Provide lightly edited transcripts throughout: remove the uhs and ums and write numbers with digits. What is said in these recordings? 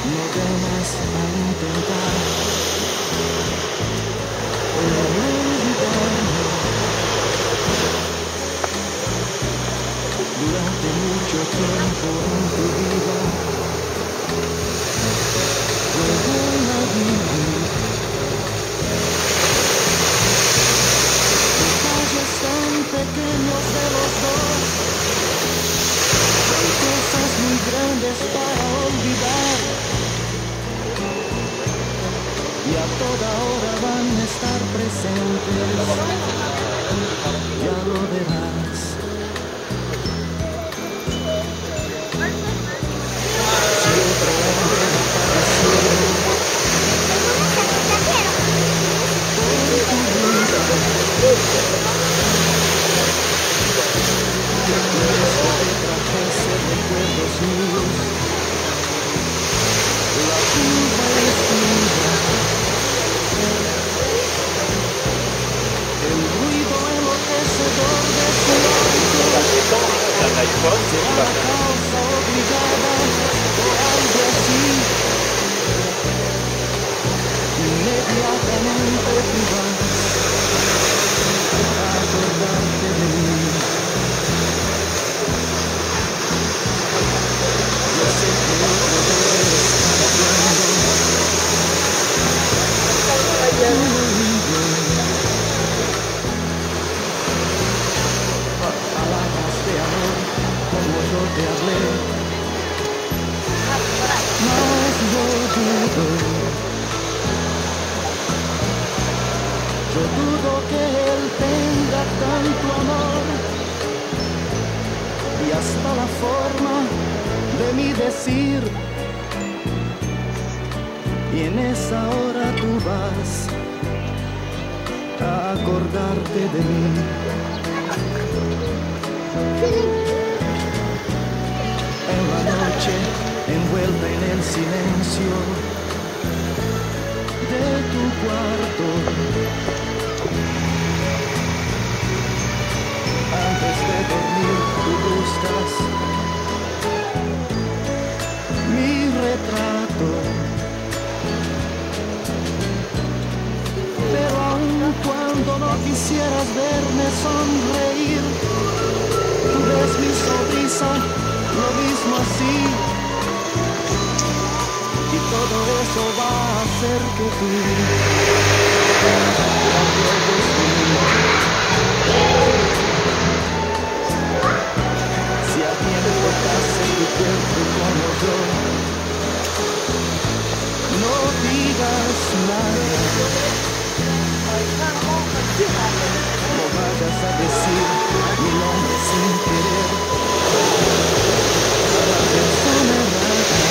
No temas a intentar olvidarme. Durante mucho tiempo en tu vida yo voy a vivir. Detalles tan pequeños de los dos son cosas muy grandes para olvidar, y a toda hora van a estar presentes, ya lo verás. Si otro hombre apareciera por tu vida, esto te trajese recuerdos míos, la culpa es tuya. El ruido enloquecedor de su auto será la causa obligada por algo así. Inmediatamente tú vas a acordarte de mí. Yo sé que otro debe estar hablando. Palabras de amor como yo te hablé, mas yo dudo que él tenga tanto amor, y hasta la forma de mi decir, y en esa hora tú vas a acordarte de mí. En la noche, envuelta en el silencio de tu cuarto, antes de dormir tú buscas mi retrato, pero aun cuando no quisieras verme sonreír, tú ves mi sonrisa, lo mismo así, y todo eso va a hacer que tú te acuerdes de mí. Si a alguien tocase tu cuerpo como yo, no digas nada, no vayas a decir mi nombre sin querer a la persona errada.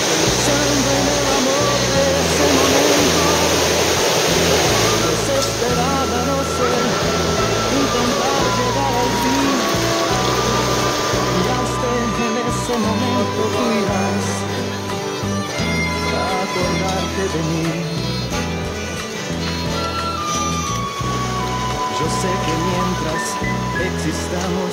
Pensando en el amor de ese momento, desesperada, no sé, intentar llegar al fin, y hasta en ese momento tú irás a acordarte de mí. Yo sé que mientras existamos